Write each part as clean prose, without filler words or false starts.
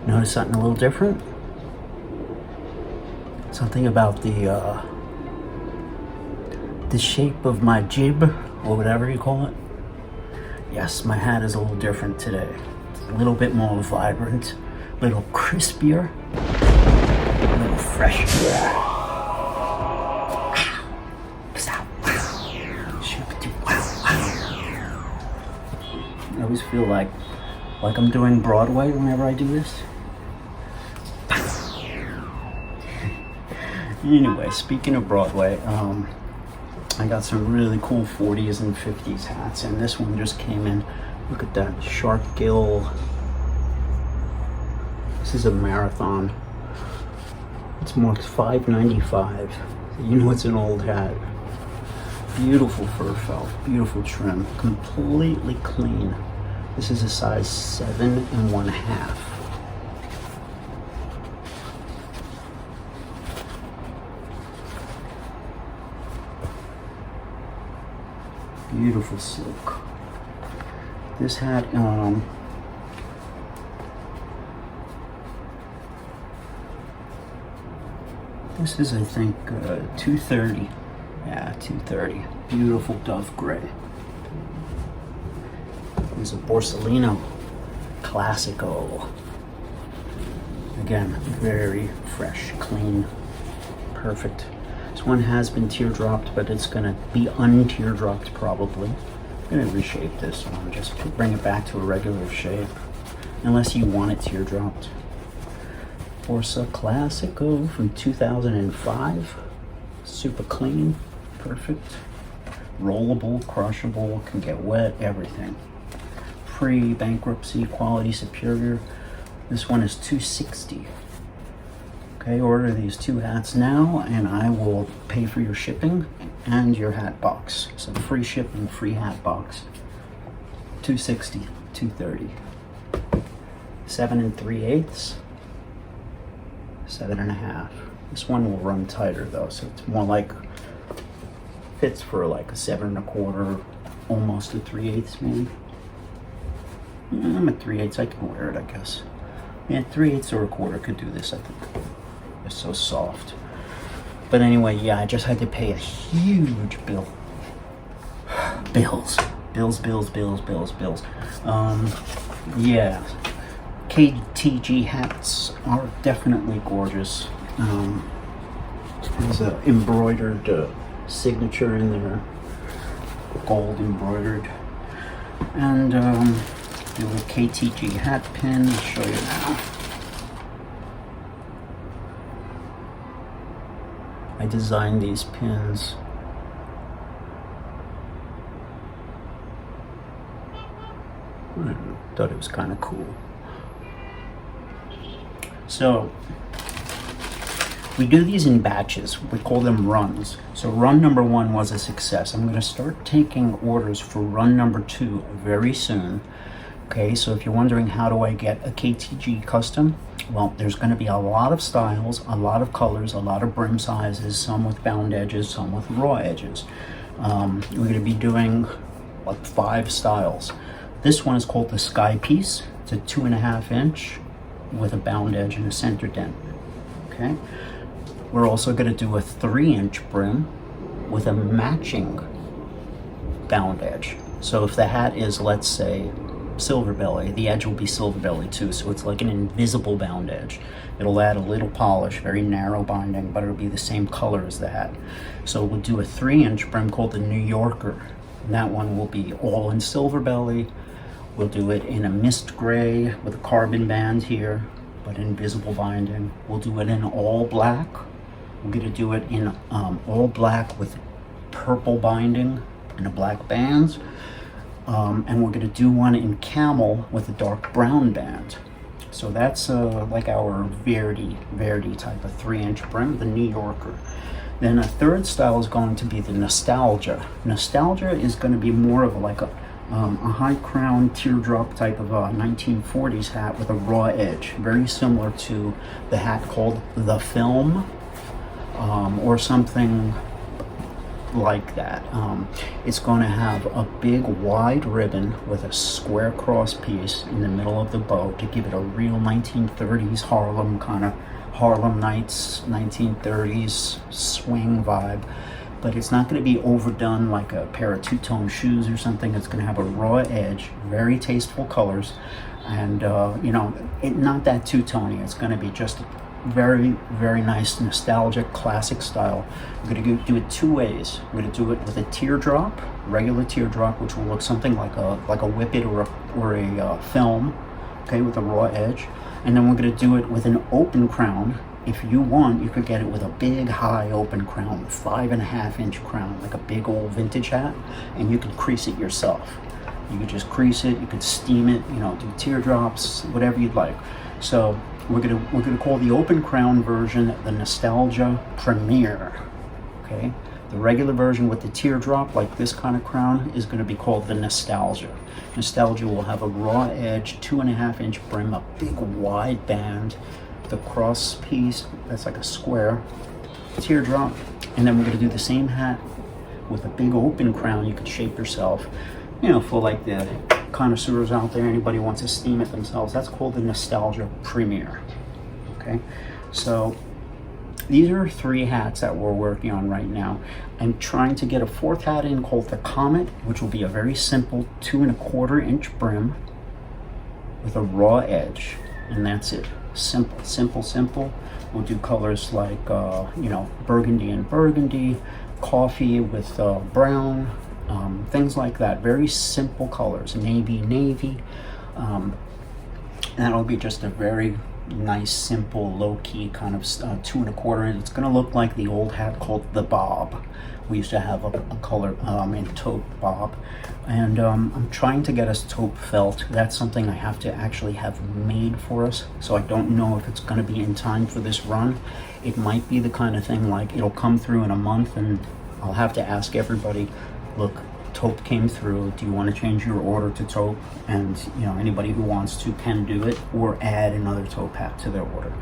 Notice something a little different? Something about the shape of my jib, or whatever you call it. Yes, my hat is a little different today. It's a little bit more vibrant, a little crispier, a little fresher. I always feel like I'm doing Broadway whenever I do this. Anyway, speaking of Broadway, I got some really cool 40s and 50s hats, and this one just came in. Look at that shark gill. This is a marathon. It's marked $5.95. You know it's an old hat. Beautiful fur felt, beautiful trim, completely clean. This is a size 7 1/2. Beautiful silk. This hat, this is, I think, $230. Yeah, $230. Beautiful dove gray. There's a Borsalino Classico. Again, very fresh, clean, perfect. This one has been teardropped, but it's gonna be un-teardropped probably. I'm gonna reshape this one, just bring it back to a regular shape, unless you want it teardropped. Borsa Classico from 2005. Super clean, perfect. Rollable, crushable, can get wet, everything. Pre-bankruptcy, quality superior. This one is $260. Okay, order these 2 hats now and I will pay for your shipping and your hat box. So free shipping, free hat box. $260, $230. 7 3/8, 7 1/2. This one will run tighter though, so it's more like, fits for like a 7 1/4, almost a 3/8 maybe. I'm at 3/8, I can wear it, I guess. Yeah, 3/8 or a quarter could do this, I think. It's so soft. But anyway, yeah, I just had to pay a huge bill. Bills. Yeah. KTG hats are definitely gorgeous. There's an embroidered signature in there. Gold embroidered. And the little KTG hat pin, I'll show you now. I designed these pins. I thought it was kind of cool. So we do these in batches. We call them runs. So run number 1 was a success. I'm going to start taking orders for run number 2 very soon. Okay, so if you're wondering how do I get a KTG custom, well, there's going to be a lot of styles, a lot of colors, a lot of brim sizes, some with bound edges, some with raw edges. We're going to be doing like 5 styles. This one is called the Sky Piece. It's a 2.5 inch with a bound edge and a center dent. Okay, we're also going to do a 3-inch brim with a matching bound edge. So if the hat is, let's say, silver belly, the edge will be silver belly too, so it's like an invisible bound edge. It'll add a little polish, very narrow binding, but it'll be the same color as the hat. So we'll do a 3-inch brim called the New Yorker, and that one will be all in silver belly. We'll do it in a mist gray with a carbon band here, but invisible binding. We'll do it in all black. We're gonna do it in all black with purple binding and a black band. And we're going to do one in camel with a dark brown band. So that's like our Verdi type of 3-inch brim, the New Yorker. Then a 3rd style is going to be the Nostalgia. Nostalgia is going to be more of like a high crown teardrop type of a 1940s hat with a raw edge, very similar to the hat called the Film, or something like that. It's going to have a big wide ribbon with a square cross piece in the middle of the bow to give it a real 1930s Harlem kind of Harlem Nights 1930s swing vibe. But it's not going to be overdone like a pair of two-tone shoes or something. It's going to have a raw edge, very tasteful colors, and you know, not that two-tony. It's going to be just very, very nice, nostalgic, classic style. I'm going to do it two ways. I'm going to do it with a teardrop, regular teardrop, which will look something like a whippet or a film, okay, with a raw edge. And then we're going to do it with an open crown. If you want, you could get it with a big, high open crown, 5.5-inch crown, like a big old vintage hat, and you could crease it yourself. You could just crease it. You could steam it. You know, do teardrops, whatever you'd like. So we're gonna call the open crown version the Nostalgia Premier. Okay, the regular version with the teardrop, like this kind of crown, is going to be called the Nostalgia. Nostalgia will have a raw edge, 2.5-inch brim, a big wide band, the cross piece that's like a square teardrop, and then we're going to do the same hat with a big open crown. You could shape yourself, you know, for like the connoisseurs out there, anybody wants to steam it themselves. That's called the Nostalgia Premier. Okay, so these are 3 hats that we're working on right now. I'm trying to get a 4th hat in called the Comet, which will be a very simple 2.25-inch brim with a raw edge, and that's it. Simple, simple, simple. We'll do colors like you know, burgundy and burgundy, coffee with brown, things like that. Very simple colors, navy, navy. That'll be just a very nice, simple, low-key kind of 2.25. It's going to look like the old hat called the Bob. We used to have a color in taupe bob, and I'm trying to get us taupe felt. That's something I have to actually have made for us, so I don't know if it's going to be in time for this run. It might be the kind of thing like it'll come through in a month, and I'll have to ask everybody, look, taupe came through, do you want to change your order to taupe? And you know, anybody who wants to can do it, or add another taupe hat to their order.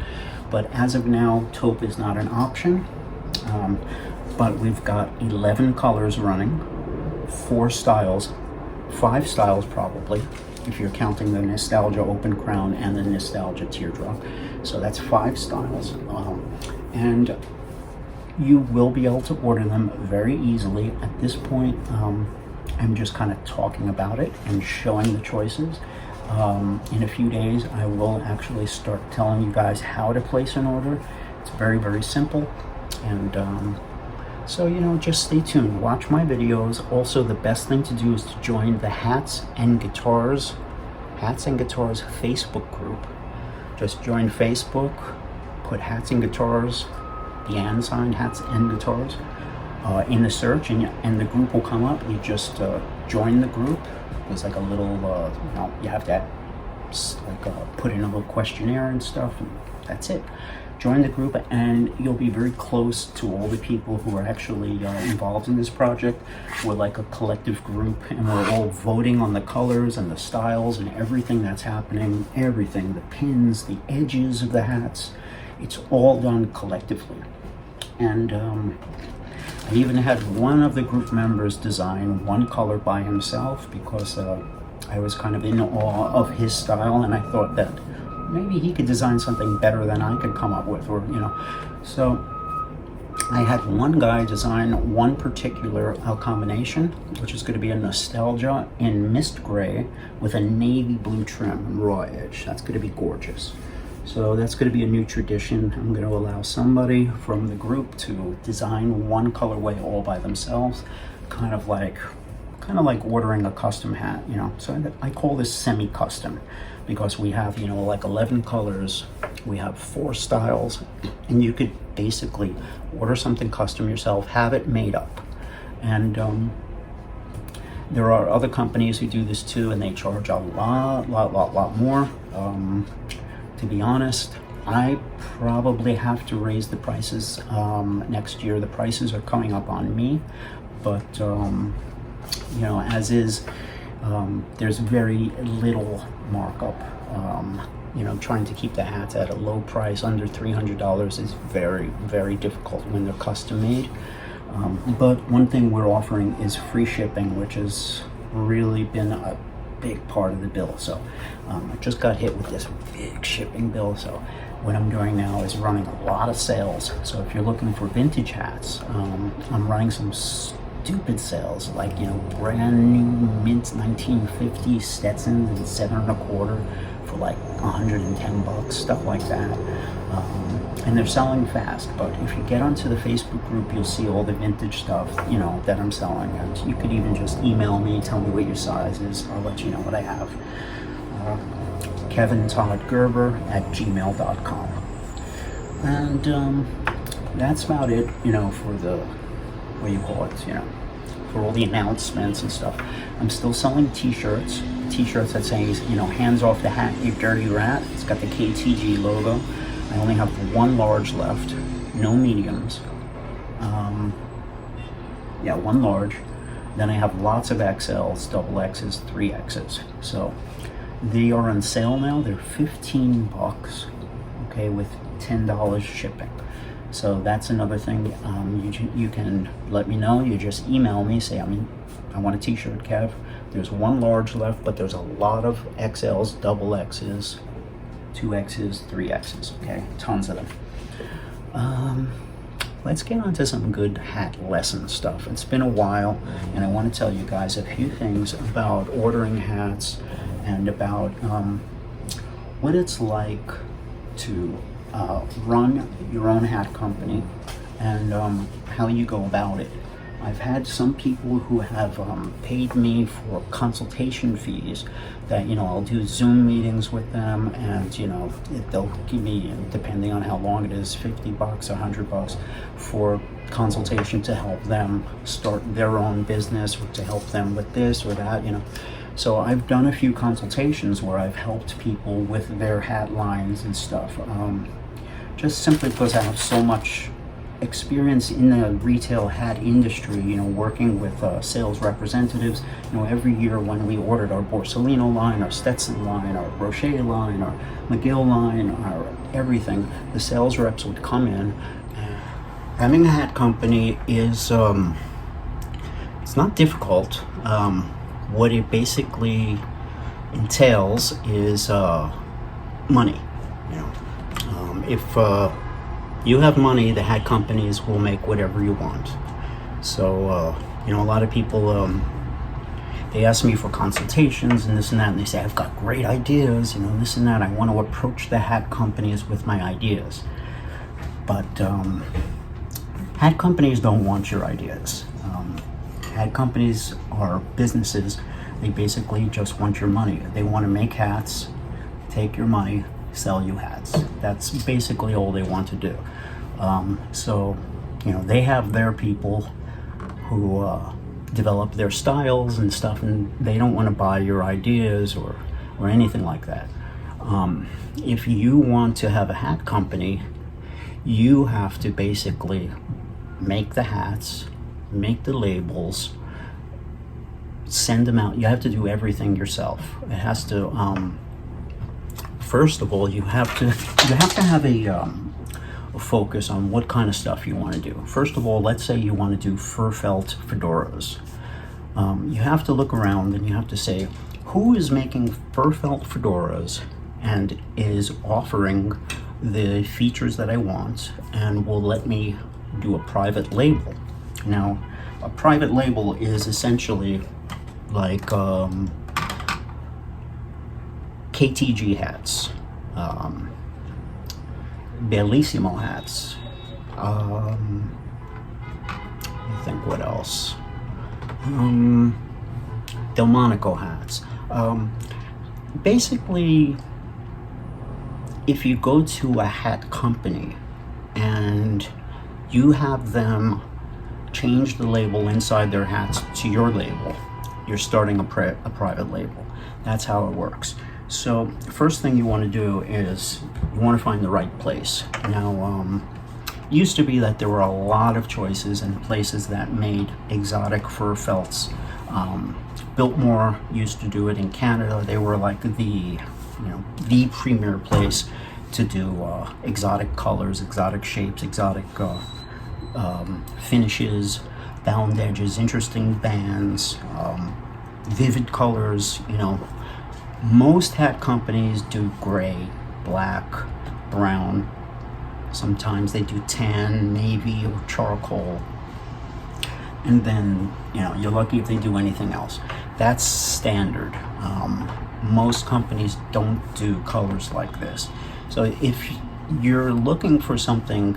But as of now, taupe is not an option. But we've got 11 colors running, 4 styles, 5 styles probably, if you're counting the Nostalgia open crown and the Nostalgia teardrop. So that's 5 styles, and you will be able to order them very easily. At this point, I'm just kind of talking about it and showing the choices. In a few days, I will actually start telling you guys how to place an order. It's very, very simple, and so, you know, just stay tuned, watch my videos. Also, the best thing to do is to join the Hats and Guitars Facebook group. Just join Facebook, put Hats and Guitars, the and sign, Hats and Guitars, in the search, and the group will come up. You just join the group. There's like a little, you know, you have to put in a little questionnaire and stuff, and that's it. Join the group, and you'll be very close to all the people who are actually involved in this project. We're like a collective group, and we're all voting on the colors and the styles and everything that's happening, everything, the pins, the edges of the hats. It's all done collectively. And I even had one of the group members design one color by himself, because I was kind of in awe of his style, and I thought that maybe he could design something better than I could come up with, or, you know. So I had one guy design one particular combination, which is going to be a Nostalgia in mist gray with a navy blue trim and raw edge. That's going to be gorgeous. So that's going to be a new tradition. I'm going to allow somebody from the group to design one colorway all by themselves, kind of like ordering a custom hat, you know. So I call this semi-custom, because we have, you know, like 11 colors, we have 4 styles, and you could basically order something custom yourself, have it made up. And there are other companies who do this too, and they charge a lot more. To be honest, I probably have to raise the prices next year. The prices are coming up on me, but you know, as is, there's very little markup. You know, trying to keep the hats at a low price under $300 is very, very difficult when they're custom made. But one thing we're offering is free shipping, which has really been a big part of the bill. So I just got hit with this big shipping bill. So what I'm doing now is running a lot of sales. So if you're looking for vintage hats, I'm running some stupid sales, like, you know, brand new mint 1950 Stetsons and 7.25 for like 110 bucks, stuff like that. And they're selling fast. But if you get onto the Facebook group, you'll see all the vintage stuff, you know, that I'm selling. And you could even just email me, tell me what your size is. I'll let you know what I have. KevinToddGerber@gmail.com. And that's about it, you know, for the, what do you call it, you know, for all the announcements and stuff. I'm still selling t-shirts. T-shirts that says, you know, hands off the hat, you dirty rat. It's got the KTG logo. I only have one large left, no mediums. Yeah, one large. Then I have lots of XLs, double X's, 3X's. So they are on sale now. They're 15 bucks, okay, with $10 shipping. So that's another thing. You can let me know. You just email me, say, I want a t-shirt, Kev. There's one large left, but there's a lot of XLs, double X's, 2X's, 3X's, okay? Tons of them. Let's get on to some good hat lesson stuff. It's been a while, and I want to tell you guys a few things about ordering hats and about what it's like to run your own hat company and how you go about it. I've had some people who have paid me for consultation fees that, you know, I'll do Zoom meetings with them, and, you know, they'll give me, depending on how long it is, 50 bucks, 100 bucks for consultation to help them start their own business, or to help them with this or that, you know. So I've done a few consultations where I've helped people with their hat lines and stuff, just simply because I have so much experience in the retail hat industry, you know, working with sales representatives. You know, every year when we ordered our Borsellino line, our Stetson line, our Brochet line, our McGill line, our everything, the sales reps would come in. Having a hat company is, it's not difficult. What it basically entails is money. You know, if you have money, the hat companies will make whatever you want. So, you know, a lot of people, they ask me for consultations and this and that, and they say, I've got great ideas, you know, this and that. I want to approach the hat companies with my ideas. But hat companies don't want your ideas. Hat companies are businesses. They basically just want your money. They want to make hats, take your money, sell you hats. That's basically all they want to do. So, you know, they have their people who develop their styles and stuff, and they don't want to buy your ideas or anything like that. If you want to have a hat company, you have to basically make the hats, make the labels, send them out. You have to do everything yourself. It has to, first of all, you have to have a focus on what kind of stuff you want to do. First of all, let's say you want to do fur felt fedoras. You have to look around and you have to say, who is making fur felt fedoras and is offering the features that I want and will let me do a private label. Now, a private label is essentially like KTG hats, Bellissimo hats, I think what else, Delmonico hats. Basically, if you go to a hat company and you have them change the label inside their hats to your label, you're starting a private label. That's how it works. So first thing you want to do is you want to find the right place. Now, it used to be that there were a lot of choices and places that made exotic fur felts. Biltmore used to do it in Canada. They were like the premier place to do exotic colors, exotic shapes, exotic finishes, bound edges, interesting bands, vivid colors. You know, most hat companies do gray, black, brown. Sometimes they do tan, navy, or charcoal. And then, you know, you're lucky if they do anything else. That's standard. Most companies don't do colors like this. So if you're looking for something,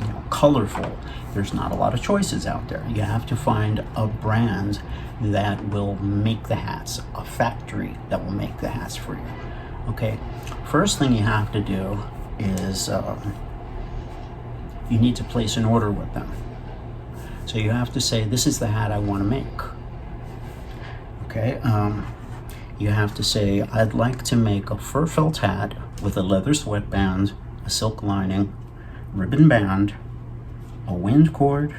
you know, colorful, there's not a lot of choices out there. You have to find a brand that will make the hats, a factory that will make the hats for you. Okay, first thing you have to do is you need to place an order with them. So you have to say, this is the hat I want to make. Okay, you have to say, I'd like to make a fur felt hat with a leather sweatband, a silk lining, ribbon band, a wind cord,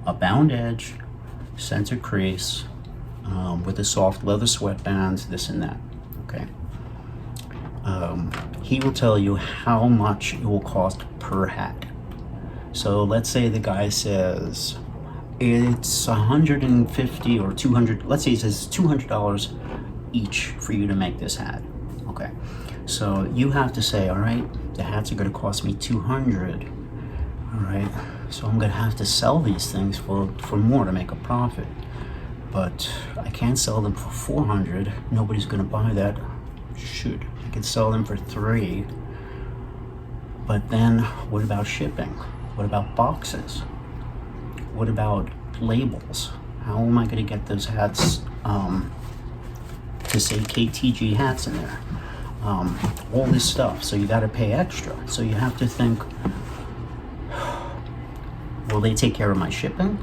a bound edge, center crease, with a soft leather sweatband, this and that. Okay. He will tell you how much it will cost per hat. So let's say the guy says it's 150 or 200. Let's say he says $200 each for you to make this hat. Okay, so you have to say, all right, the hats are going to cost me 200. All right, so I'm going to have to sell these things for more to make a profit. But I can't sell them for 400. Nobody's going to buy that. Shoot, I could sell them for 3. But then what about shipping? What about boxes? What about labels? How am I going to get those hats to say KTG hats in there? All this stuff. So you got to pay extra. So you have to think, will they take care of my shipping?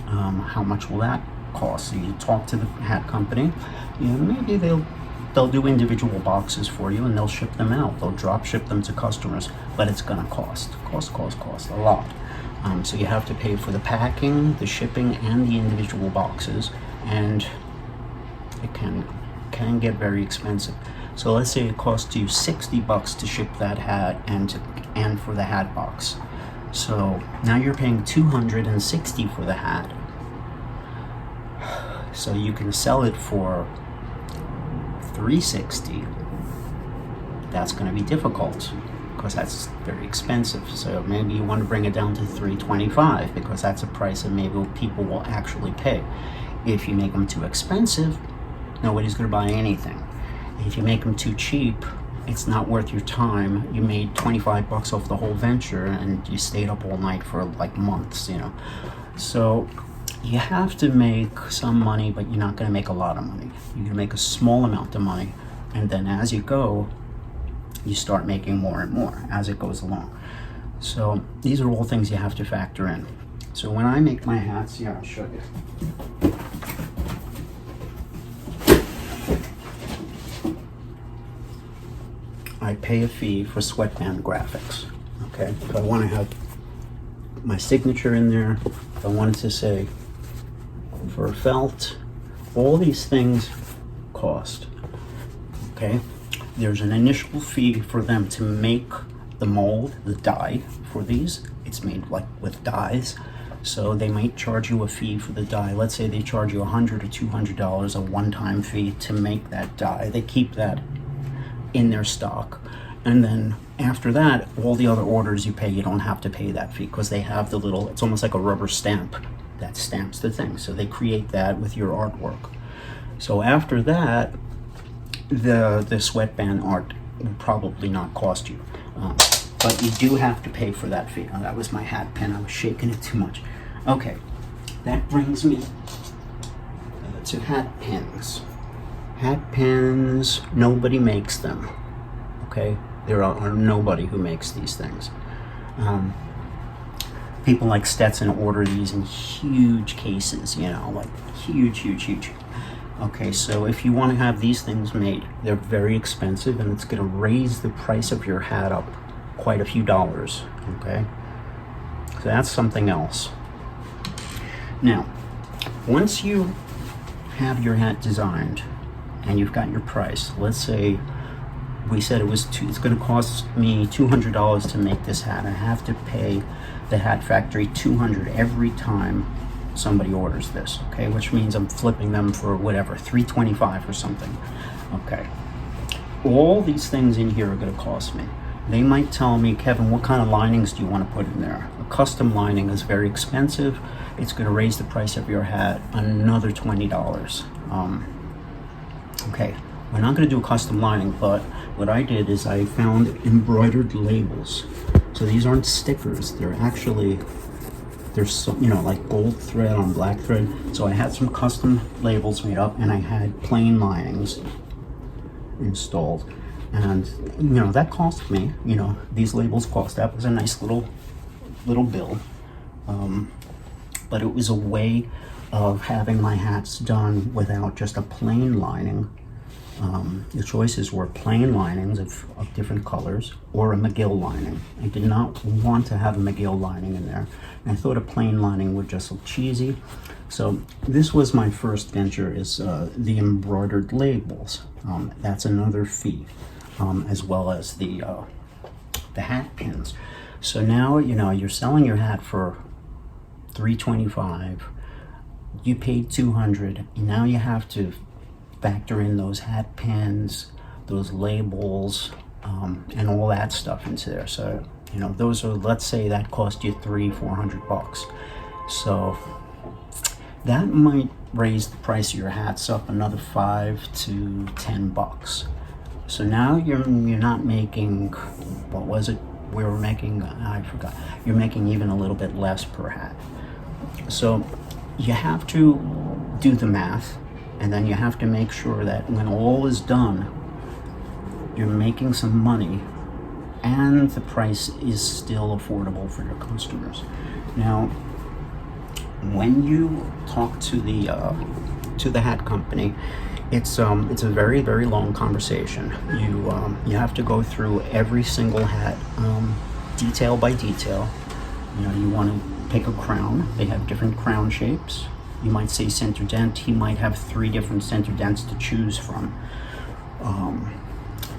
How much will that cost? So you talk to the hat company. You know, maybe they'll do individual boxes for you and they'll ship them out. They'll drop ship them to customers, but it's gonna cost a lot. So you have to pay for the packing, the shipping, and the individual boxes, and it can get very expensive. So let's say it costs you $60 to ship that hat and for the hat box. So now you're paying $260 for the hat. So you can sell it for $360. That's going to be difficult because that's very expensive. So maybe you want to bring it down to $325 because that's a price that maybe people will actually pay. If you make them too expensive, nobody's going to buy anything. If you make them too cheap, it's not worth your time. You made $25 off the whole venture and you stayed up all night for like months, you know. So you have to make some money, but you're not going to make a lot of money. You're going to make a small amount of money, and then as you go, you start making more and more as it goes along. So these are all things you have to factor in. So when I make my hats, yeah, I'll show you. I pay a fee for sweatband graphics. Okay, if I want to have my signature in there, if I wanted to say for felt, all these things cost. Okay, there's an initial fee for them to make the mold, the die for these. It's made like with dies, so they might charge you a fee for the die. Let's say they charge you $100 or $200, a one-time fee to make that die. They keep that in their stock, and then after that, all the other orders you pay, you don't have to pay that fee because they have the little, it's almost like a rubber stamp that stamps the thing. So they create that with your artwork. So after that, the sweatband art will probably not cost you, but you do have to pay for that fee. Oh, that was my hat pin. I was shaking it too much. Okay, that brings me to hat pins. Hat pins, nobody makes them. Okay, there are nobody who makes these things. People like Stetson order these in huge cases, you know, like huge. Okay, so if you want to have these things made, they're very expensive and it's going to raise the price of your hat up quite a few dollars. Okay, so that's something else. Now, once you have your hat designed and you've got your price, let's say we said it's going to cost me $200 to make this hat. I have to pay the Hat Factory 200 every time somebody orders this, okay? Which means I'm flipping them for whatever, $3.25 or something, okay? All these things in here are gonna cost me. They might tell me, Kevin, what kind of linings do you want to put in there? A custom lining is very expensive. It's going to raise the price of your hat another $20. Okay, we're not going to do a custom lining, but what I did is I found embroidered labels. So these aren't stickers. They're actually, there's some, you know, like gold thread on black thread. So I had some custom labels made up, and I had plain linings installed. And you know, that cost me, you know, these labels cost, that was a nice little bill, but it was a way of having my hats done without just a plain lining. The choices were plain linings of different colors or a McGill lining. I did not want to have a McGill lining in there, and I thought a plain lining would just look cheesy. So this was my first venture, is the embroidered labels. That's another fee. As well as the hat pins. So now, you know, you're selling your hat for $3.25. You paid $200. Now you have to factor in those hat pins, those labels, and all that stuff into there. So, you know, those are, let's say that cost you $300-400. So that might raise the price of your hats up another $5 to $10. So now you're not making, what was it we were making? I forgot. You're making even a little bit less per hat. So you have to do the math, and then you have to make sure that when all is done, you're making some money and the price is still affordable for your customers. Now, when you talk to the hat company, it's a very, very long conversation. You have to go through every single hat, detail by detail. You know, you want to pick a crown. They have different crown shapes. You might say center dent. He might have 3 different center dents to choose from.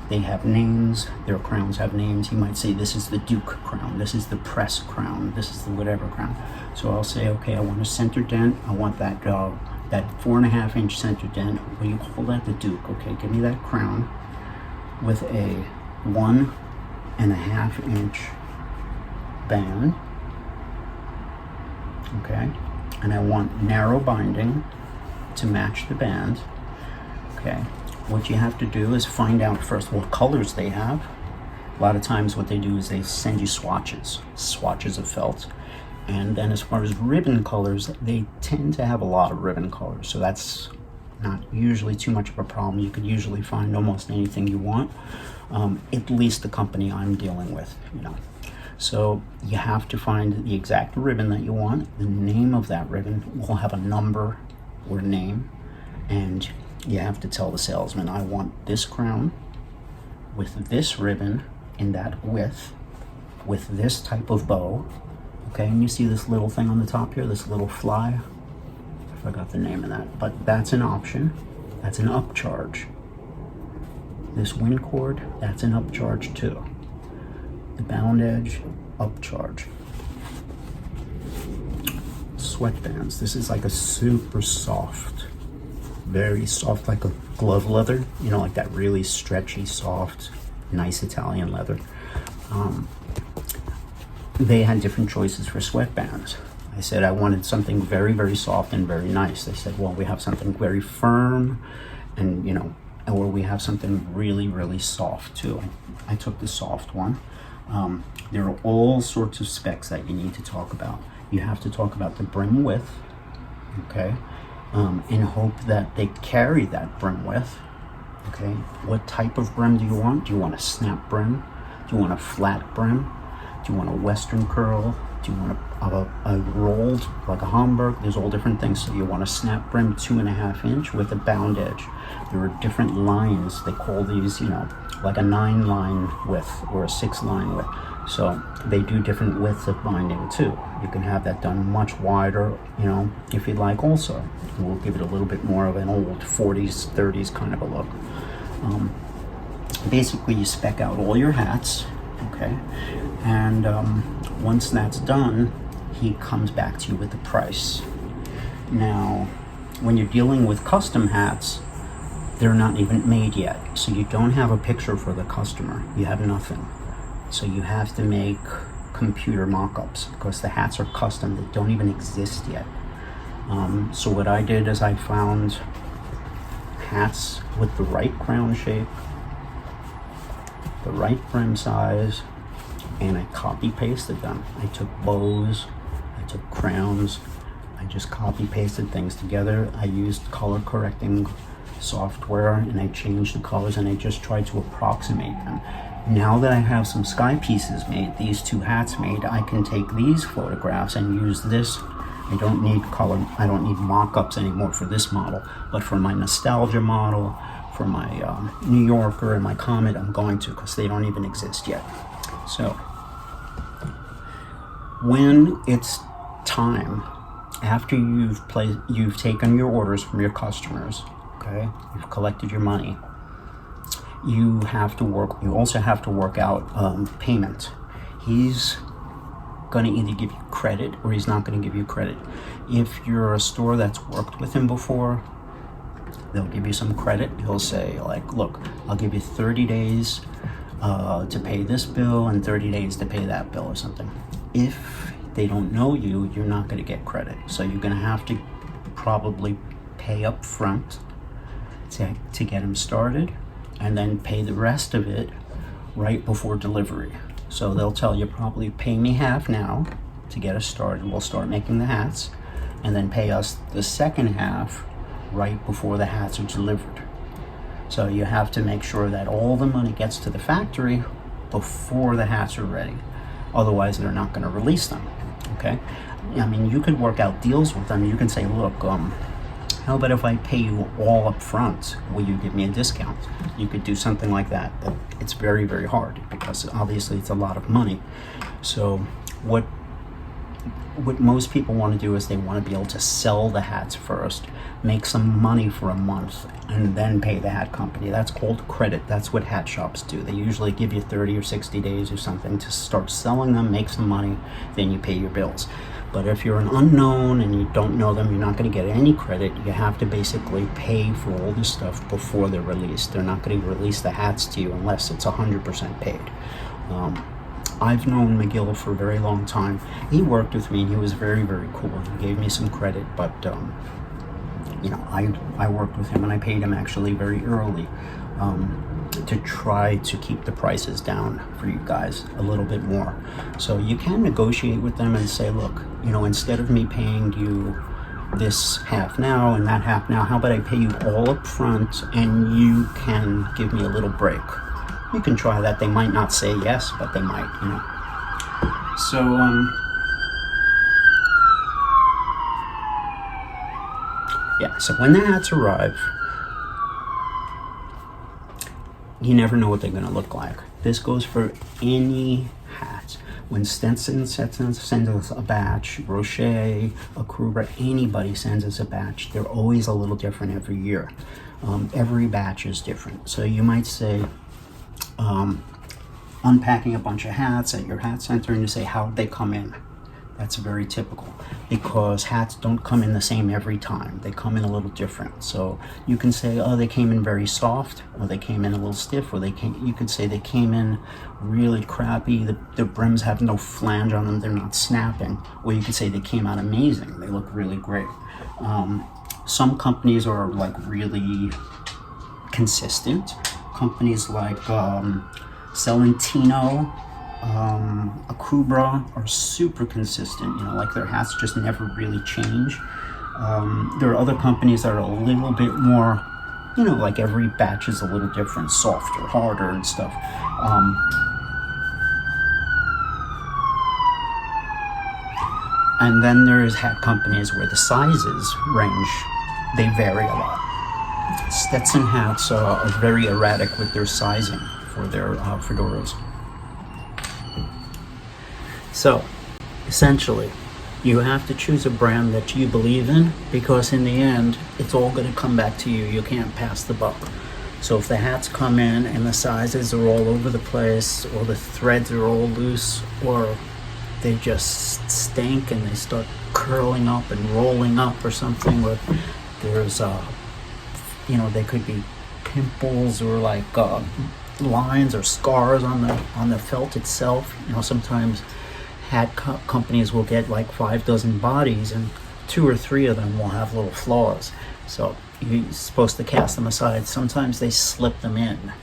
They have names. Their crowns have names. He might say this is the Duke crown, this is the press crown, this is the whatever crown. So I'll say, okay, I want a center dent. I want that 4.5-inch center dent. What do you call that? The Duke. Okay, give me that crown with a 1.5-inch band. Okay, and I want narrow binding to match the band. Okay, what you have to do is find out first what colors they have. A lot of times what they do is they send you swatches of felt. And then as far as ribbon colors, they tend to have a lot of ribbon colors. So that's not usually too much of a problem. You could usually find almost anything you want, at least the company I'm dealing with, you know. So you have to find the exact ribbon that you want. The name of that ribbon will have a number or name. And you have to tell the salesman, I want this crown with this ribbon in that width, with this type of bow. Okay, and you see this little thing on the top here, this little fly? I forgot the name of that, but that's an option. That's an upcharge. This wind cord, that's an upcharge too. The bound edge, upcharge. Sweatbands, this is like a super soft, very soft, like a glove leather, you know, like that really stretchy, soft, nice Italian leather. They had different choices for sweatbands. I said I wanted something very, very soft and very nice. They said, well, we have something very firm, and you know, or we have something really, really soft too. I took the soft one. There are all sorts of specs that you need to talk about. You have to talk about the brim width, okay, in hope that they carry that brim width. Okay, what type of brim do you want? Do you want a snap brim? Do you want a flat brim? Do you want a western curl? Do you want a rolled, like a Hamburg? There's all different things. So you want a snap brim 2.5-inch with a bound edge. There are different lines. They call these, you know, like a 9-line width or a 6-line width. So they do different widths of binding too. You can have that done much wider, you know, if you'd like also. We'll give it a little bit more of an old 40s, 30s kind of a look. Basically, you spec out all your hats. okay? And once that's done, he comes back to you with the price. Now, when you're dealing with custom hats, they're not even made yet, so you don't have a picture for the customer. You have nothing. So you have to make computer mock-ups because the hats are custom. They don't even exist yet. So what I did is I found hats with the right crown shape, the right brim size, and I copy pasted them. I took bows, I took crowns, I just copy pasted things together. I used color correcting software and I changed the colors and I just tried to approximate them. Now that I have some sky pieces made, these two hats made, I can take these photographs and use this. I don't need color, I don't need mock-ups anymore for this model, but for my nostalgia model, for my New Yorker and my Comet, I'm going to, because they don't even exist yet. So when it's time, after you've taken your orders from your customers, okay, you've collected your money, you also have to work out payment. He's going to either give you credit or he's not going to give you credit. If you're a store that's worked with him before, they'll give you some credit. He'll say, like, look, I'll give you 30 days to pay this bill and 30 days to pay that bill or something. If they don't know you, you're not going to get credit. So you're going to have to probably pay up front to get him started and then pay the rest of it right before delivery. So they'll tell you probably pay me half now to get us started. We'll start making the hats and then pay us the second half right before the hats are delivered. So you have to make sure that all the money gets to the factory before the hats are ready. Otherwise, they're not going to release them, okay? I mean, you could work out deals with them. You can say, look, how about if I pay you all up front? Will you give me a discount? You could do something like that, but it's very, very hard because obviously it's a lot of money. So what most people want to do is they want to be able to sell the hats first, make some money for a month, and then pay the hat company. That's called credit. That's what hat shops do. They usually give you 30 or 60 days or something to start selling them, make some money, then you pay your bills. But if you're an unknown and you don't know them, you're not going to get any credit. You have to basically pay for all this stuff before they're released. They're not going to release the hats to you unless it's 100% paid. I've known McGill for a very long time. He worked with me and he was very, very cool. He gave me some credit, but you know, I worked with him and I paid him actually very early to try to keep the prices down for you guys a little bit more. So you can negotiate with them and say, look, you know, instead of me paying you this half now and that half now, how about I pay you all up front and you can give me a little break? You can try that. They might not say yes, but they might, you know. So, yeah, so when the hats arrive, you never know what they're going to look like. This goes for any hat. When Stetson sends us a batch, Rocher, Akubra, anybody sends us a batch, they're always a little different every year. Every batch is different. So you might say, unpacking a bunch of hats at your hat center and you say, how'd they come in? That's very typical because hats don't come in the same every time. They come in a little different. So you can say, oh, they came in very soft, or they came in a little stiff, or you could say they came in really crappy. The brims have no flange on them. They're not snapping. Or you could say they came out amazing. They look really great. Some companies are like really consistent. Companies like Celentino, Akubra are super consistent, you know, like their hats just never really change. There are other companies that are a little bit more, you know, like every batch is a little different, softer, harder and stuff. And then there's hat companies where the sizes range, they vary a lot. Stetson hats are very erratic with their sizing for their fedoras. So, essentially, you have to choose a brand that you believe in because in the end, it's all going to come back to you. You can't pass the buck. So if the hats come in and the sizes are all over the place, or the threads are all loose, or they just stink and they start curling up and rolling up or something, or there's they could be pimples or like lines or scars on the felt itself. Sometimes hat companies will get like 5 dozen bodies, and 2 or 3 of them will have little flaws. So you're supposed to cast them aside. Sometimes they slip them in,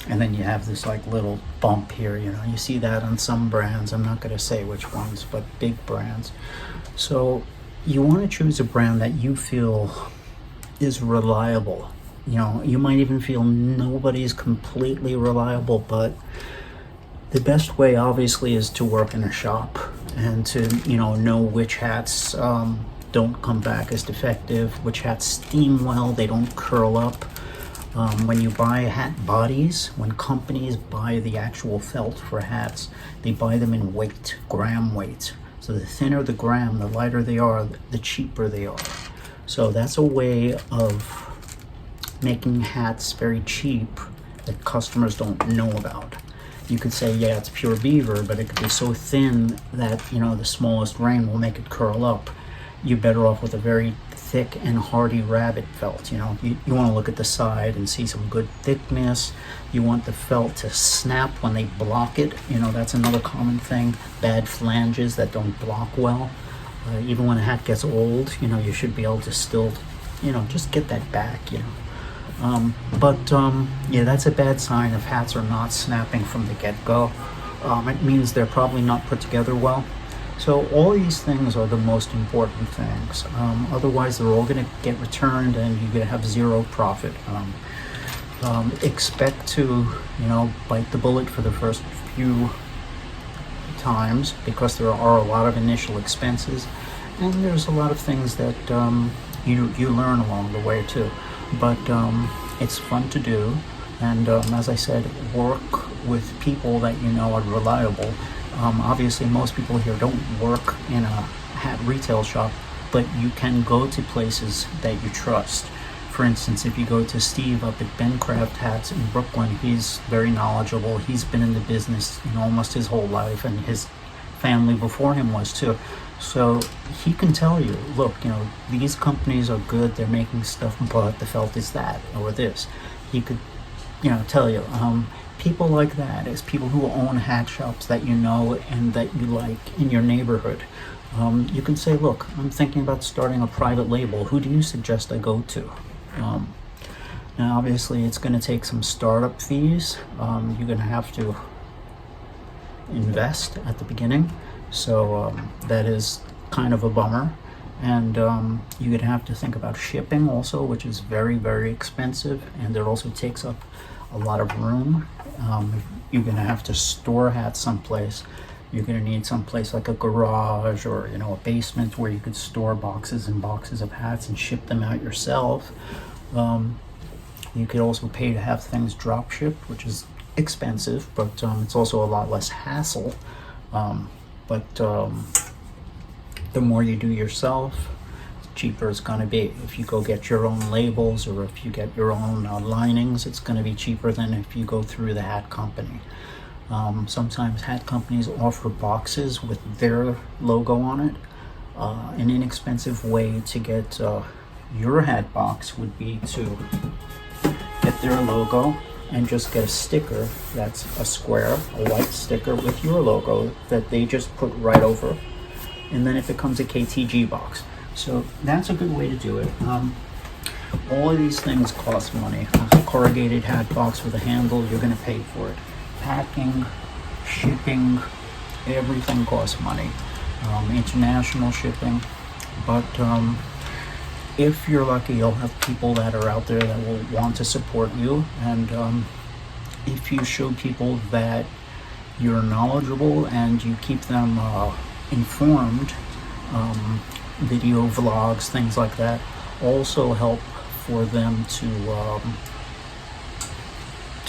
and then you have this like little bump here. You see that on some brands. I'm not going to say which ones, but big brands. So you want to choose a brand that you feel is reliable. You might even feel nobody's completely reliable, but the best way obviously is to work in a shop and to know which hats don't come back as defective, which hats steam well, they don't curl up. When you buy hat bodies, when companies buy the actual felt for hats, they buy them in weight, gram weight. So the thinner the gram, the lighter they are, the cheaper they are. So that's a way of making hats very cheap that customers don't know about. You could say, yeah, it's pure beaver, but it could be so thin that the smallest rain will make it curl up. You're better off with a very thick and hardy rabbit felt. You want to look at the side and see some good thickness. You want the felt to snap when they block it. That's another common thing. Bad flanges that don't block well. Even when a hat gets old, you should be able to still, just get that back. That's a bad sign if hats are not snapping from the get-go. It means they're probably not put together well. So all these things are the most important things. Otherwise, they're all going to get returned, and you're going to have zero profit. Expect to, bite the bullet for the first few times, because there are a lot of initial expenses, and there's a lot of things that you learn along the way too. But it's fun to do, and as I said, work with people that are reliable. Obviously, most people here don't work in a hat retail shop, but you can go to places that you trust. For instance, if you go to Steve up at Bencraft Hats in Brooklyn, he's very knowledgeable. He's been in the business almost his whole life, and his family before him was too. So he can tell you, look, these companies are good, they're making stuff, but the felt is that or this. He could, tell you. People like that is people who own hat shops that and that you like in your neighborhood. You can say, look, I'm thinking about starting a private label. Who do you suggest I go to? Now, obviously, it's going to take some startup fees. You're going to have to invest at the beginning. So that is kind of a bummer. And you're going to have to think about shipping also, which is very, very expensive. And it also takes up a lot of room. You're going to have to store hats someplace. You're going to need someplace like a garage or a basement where you could store boxes and boxes of hats and ship them out yourself. You could also pay to have things drop shipped, which is expensive, but it's also a lot less hassle. But the more you do yourself, the cheaper it's going to be. If you go get your own labels, or if you get your own linings, it's going to be cheaper than if you go through the hat company. Sometimes hat companies offer boxes with their logo on it. An inexpensive way to get your hat box would be to get their logo and just get a sticker that's a square, a white sticker with your logo that they just put right over, and then it becomes a KTG box. So that's a good way to do it. All of these things cost money. A corrugated hat box with a handle, you're going to pay for it. Packing, shipping, everything costs money. International shipping. But if you're lucky, you'll have people that are out there that will want to support you. And if you show people that you're knowledgeable and you keep them informed, video vlogs, things like that, also help for them to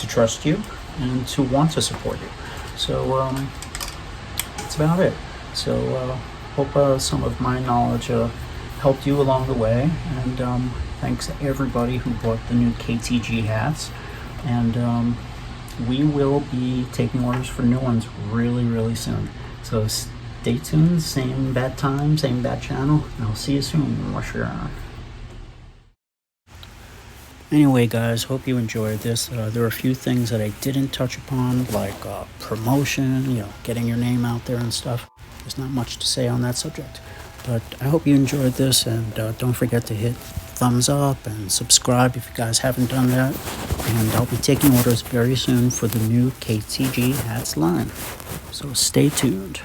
trust you and to want to support you. So that's about it. So hope some of my knowledge helped you along the way, and Thanks to everybody who bought the new KTG hats. And we will be taking orders for new ones really soon. So stay tuned, same bad time, same bad channel, and I'll see you soon. Wash your arm. Anyway, guys, hope you enjoyed this. There are a few things that I didn't touch upon, like promotion, getting your name out there and stuff. There's not much to say on that subject. But I hope you enjoyed this, and don't forget to hit thumbs up and subscribe if you guys haven't done that. And I'll be taking orders very soon for the new KTG hats line. So stay tuned.